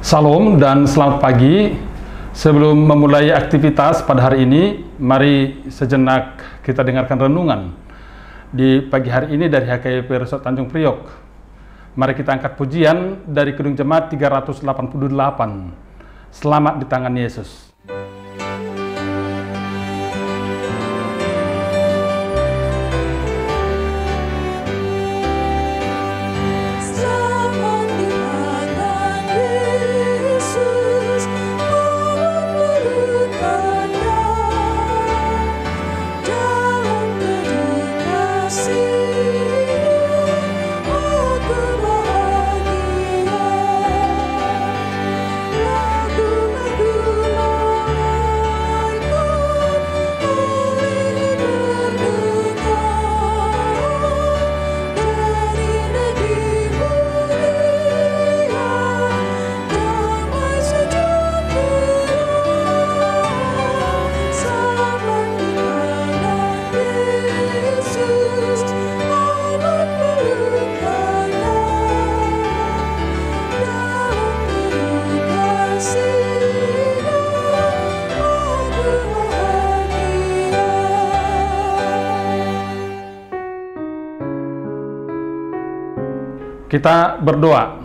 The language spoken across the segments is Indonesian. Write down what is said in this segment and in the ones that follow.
Salam dan selamat pagi. Sebelum memulai aktivitas pada hari ini, mari sejenak kita dengarkan renungan di pagi hari ini dari HKBP Resort Tanjung Priok. Mari kita angkat pujian dari Kidung Jemaat 388. Selamat di tangan Yesus. Kita berdoa.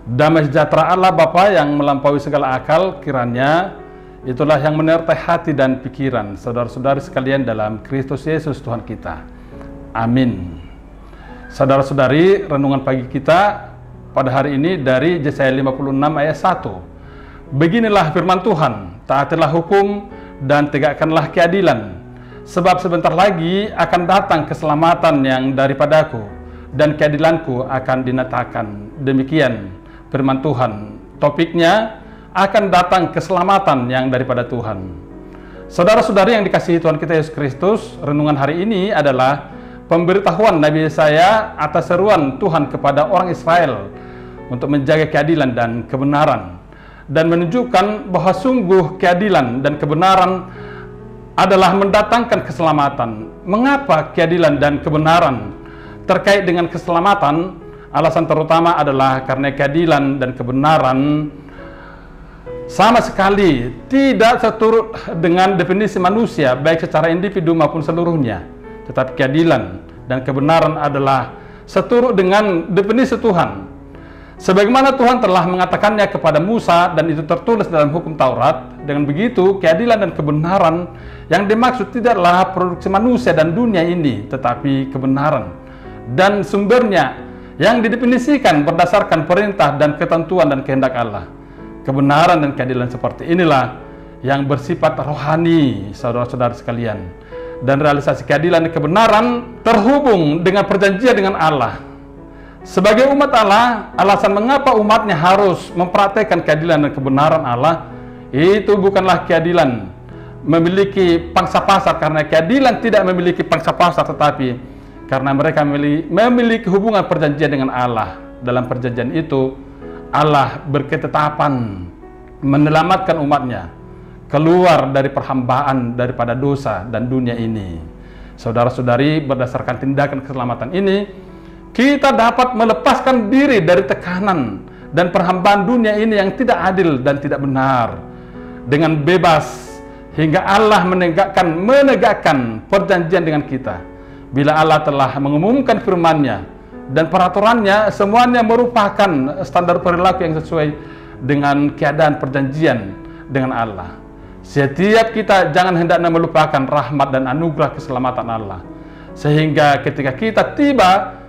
Damai sejahtera Allah Bapa yang melampaui segala akal, kiranya itulah yang menyertai hati dan pikiran saudara-saudari sekalian dalam Kristus Yesus Tuhan kita. Amin. Saudara-saudari, renungan pagi kita pada hari ini dari Yesaya 56 ayat 1. Beginilah firman Tuhan, taatilah hukum dan tegakkanlah keadilan, sebab sebentar lagi akan datang keselamatan yang daripadaku, dan keadilanku akan dinyatakan. Demikian firman Tuhan. Topiknya, akan datang keselamatan yang daripada Tuhan. Saudara-saudari yang dikasihi Tuhan kita Yesus Kristus, renungan hari ini adalah pemberitahuan Nabi Yesaya atas seruan Tuhan kepada orang Israel untuk menjaga keadilan dan kebenaran, dan menunjukkan bahwa sungguh keadilan dan kebenaran adalah mendatangkan keselamatan. Mengapa keadilan dan kebenaran? Terkait dengan keselamatan, alasan terutama adalah karena keadilan dan kebenaran sama sekali tidak seturut dengan definisi manusia, baik secara individu maupun seluruhnya. Tetapi keadilan dan kebenaran adalah seturut dengan definisi Tuhan. Sebagaimana Tuhan telah mengatakannya kepada Musa dan itu tertulis dalam hukum Taurat. Dengan begitu, keadilan dan kebenaran yang dimaksud tidaklah produksi manusia dan dunia ini, tetapi kebenaran dan sumbernya yang didefinisikan berdasarkan perintah dan ketentuan dan kehendak Allah. Kebenaran dan keadilan seperti inilah yang bersifat rohani, saudara-saudara sekalian. Dan realisasi keadilan dan kebenaran terhubung dengan perjanjian dengan Allah. Sebagai umat Allah, alasan mengapa umatnya harus mempraktekkan keadilan dan kebenaran Allah, itu bukanlah keadilan memiliki pangsa pasar, karena keadilan tidak memiliki pangsa pasar, tetapi karena mereka memiliki hubungan perjanjian dengan Allah. Dalam perjanjian itu, Allah berketetapan menyelamatkan umatnya keluar dari perhambaan daripada dosa dan dunia ini. Saudara-saudari, berdasarkan tindakan keselamatan ini, kita dapat melepaskan diri dari tekanan dan perhambaan dunia ini yang tidak adil dan tidak benar dengan bebas, hingga Allah menegakkan perjanjian dengan kita. Bila Allah telah mengumumkan firman-Nya dan peraturannya, semuanya merupakan standar perilaku yang sesuai dengan keadaan perjanjian dengan Allah. Setiap kita jangan hendaknya melupakan rahmat dan anugerah keselamatan Allah, sehingga ketika kita tiba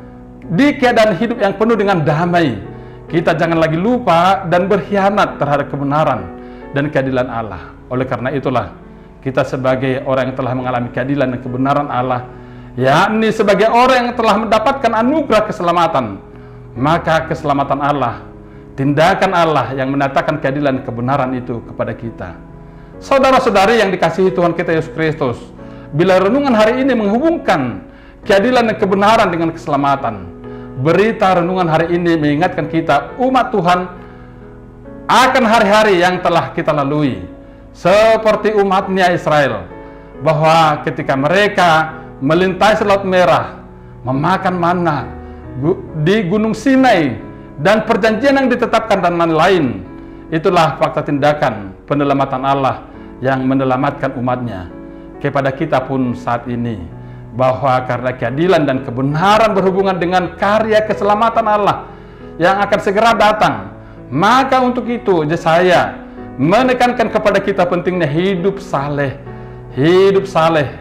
di keadaan hidup yang penuh dengan damai, kita jangan lagi lupa dan berkhianat terhadap kebenaran dan keadilan Allah. Oleh karena itulah, kita sebagai orang yang telah mengalami keadilan dan kebenaran Allah, yakni sebagai orang yang telah mendapatkan anugerah keselamatan, maka keselamatan Allah, tindakan Allah yang menyatakan keadilan dan kebenaran itu kepada kita. Saudara-saudari yang dikasihi Tuhan kita Yesus Kristus, bila renungan hari ini menghubungkan keadilan dan kebenaran dengan keselamatan, berita renungan hari ini mengingatkan kita, umat Tuhan, akan hari-hari yang telah kita lalui, seperti umatnya Israel, bahwa ketika mereka melintasi Laut Merah, memakan mana di Gunung Sinai, dan perjanjian yang ditetapkan dan lain-lain, Itulah fakta tindakan penyelamatan Allah yang menyelamatkan umatnya. Kepada kita pun saat ini, bahwa karena keadilan dan kebenaran berhubungan dengan karya keselamatan Allah yang akan segera datang, maka untuk itu saya menekankan kepada kita pentingnya hidup saleh,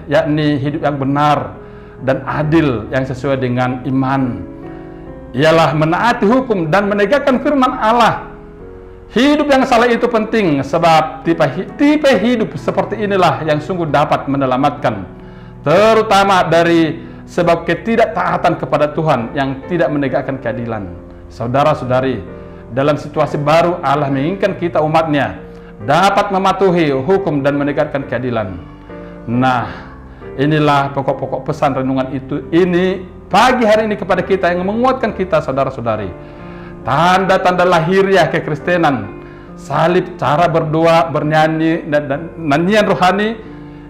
yakni hidup yang benar dan adil yang sesuai dengan iman, ialah menaati hukum dan menegakkan firman Allah. Hidup yang saleh itu penting sebab tipe hidup seperti inilah yang sungguh dapat menyelamatkan, terutama dari sebab ketidaktaatan kepada Tuhan yang tidak menegakkan keadilan. Saudara-saudari, dalam situasi baru Allah menginginkan kita umatnya dapat mematuhi hukum dan menegakkan keadilan. Nah, inilah pokok-pokok pesan renungan ini pagi hari ini kepada kita yang menguatkan kita, saudara-saudari. Tanda-tanda lahiriah kekristenan, salib, cara berdoa, bernyanyi, dan nyanyian rohani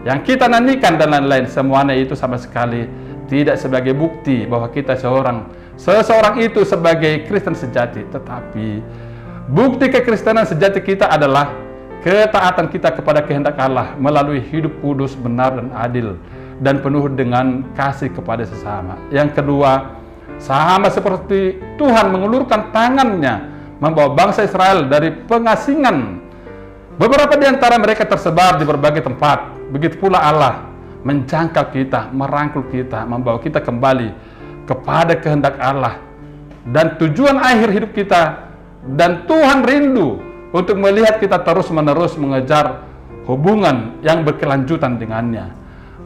yang kita nyanyikan dan lain-lain, semuanya itu sama sekali tidak sebagai bukti bahwa kita seseorang itu sebagai Kristen sejati. Tetapi bukti kekristenan sejati kita adalah ketaatan kita kepada kehendak Allah melalui hidup kudus, benar dan adil, dan penuh dengan kasih kepada sesama. Yang kedua, sama seperti Tuhan mengulurkan tangannya membawa bangsa Israel dari pengasingan, beberapa di antara mereka tersebar di berbagai tempat. Begitu pula Allah menjangkau kita, merangkul kita, membawa kita kembali kepada kehendak Allah dan tujuan akhir hidup kita. Dan Tuhan rindu untuk melihat kita terus-menerus mengejar hubungan yang berkelanjutan dengannya.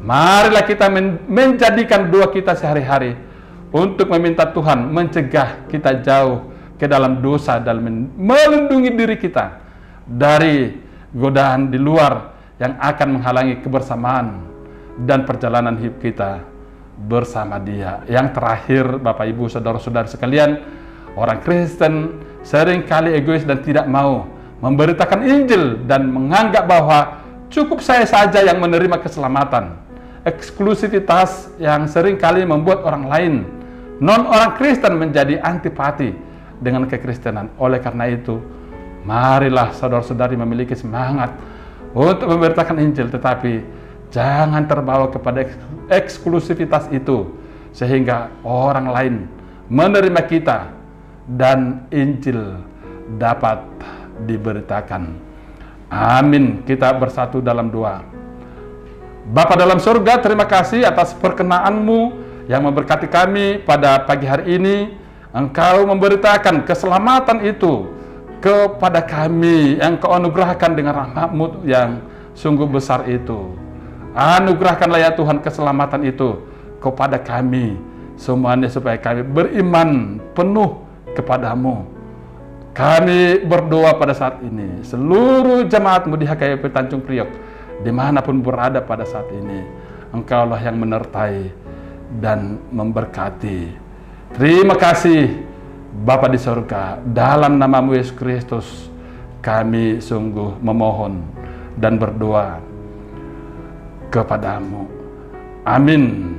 Marilah kita menjadikan doa kita sehari-hari untuk meminta Tuhan mencegah kita jauh ke dalam dosa dan melindungi diri kita dari godaan di luar yang akan menghalangi kebersamaan dan perjalanan hidup kita bersama Dia. Yang terakhir, Bapak Ibu, saudara-saudara sekalian, orang Kristen seringkali egois dan tidak mau memberitakan Injil dan menganggap bahwa cukup saya saja yang menerima keselamatan. Eksklusivitas yang seringkali membuat orang lain, non-orang Kristen, menjadi antipati dengan kekristenan. Oleh karena itu, marilah saudara-saudari memiliki semangat untuk memberitakan Injil, tetapi jangan terbawa kepada eksklusivitas itu, sehingga orang lain menerima kita dan Injil dapat diberitakan. Amin. Kita bersatu dalam doa. Bapa dalam surga, terima kasih atas perkenan-Mu yang memberkati kami pada pagi hari ini. Engkau memberitakan keselamatan itu kepada kami yang Kau anugerahkan dengan rahmat-Mu yang sungguh besar itu. Anugerahkanlah ya Tuhan keselamatan itu kepada kami semuanya, supaya kami beriman penuh kepadamu. Kami berdoa pada saat ini, seluruh jemaat-Mu di HKBP Tanjung Priok, dimanapun berada pada saat ini, Engkaulah yang menyertai dan memberkati. Terima kasih Bapa di surga, dalam nama-Mu Yesus Kristus kami sungguh memohon dan berdoa kepadamu. Amin.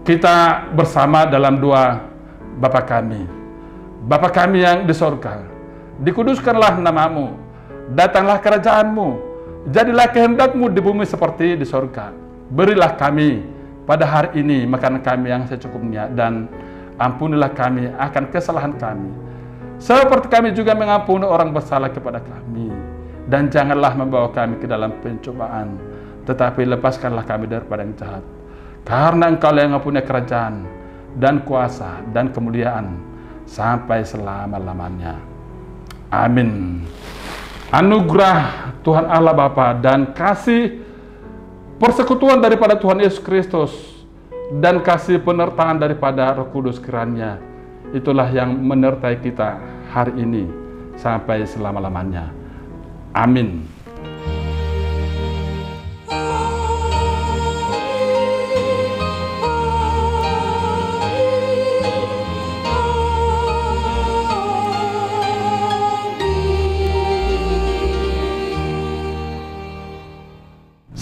Kita bersama dalam doa. Bapa kami yang di surga, dikuduskanlah nama-Mu, datanglah kerajaan-Mu, jadilah kehendak-Mu di bumi seperti di surga. Berilah kami pada hari ini makanan kami yang secukupnya, dan ampunilah kami akan kesalahan kami, seperti kami juga mengampuni orang bersalah kepada kami. Dan janganlah membawa kami ke dalam pencobaan, tetapi lepaskanlah kami daripada yang jahat. Karena Engkau yang mempunyai kerajaan dan kuasa dan kemuliaan sampai selama-lamanya. Amin. Anugerah Tuhan Allah Bapa dan kasih persekutuan daripada Tuhan Yesus Kristus dan kasih penyertaan daripada Roh Kudus kiranya itulah yang menyertai kita hari ini sampai selama-lamanya. Amin.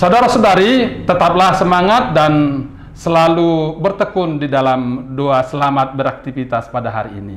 Saudara-saudari, tetaplah semangat dan selalu bertekun di dalam doa selamat beraktivitas pada hari ini.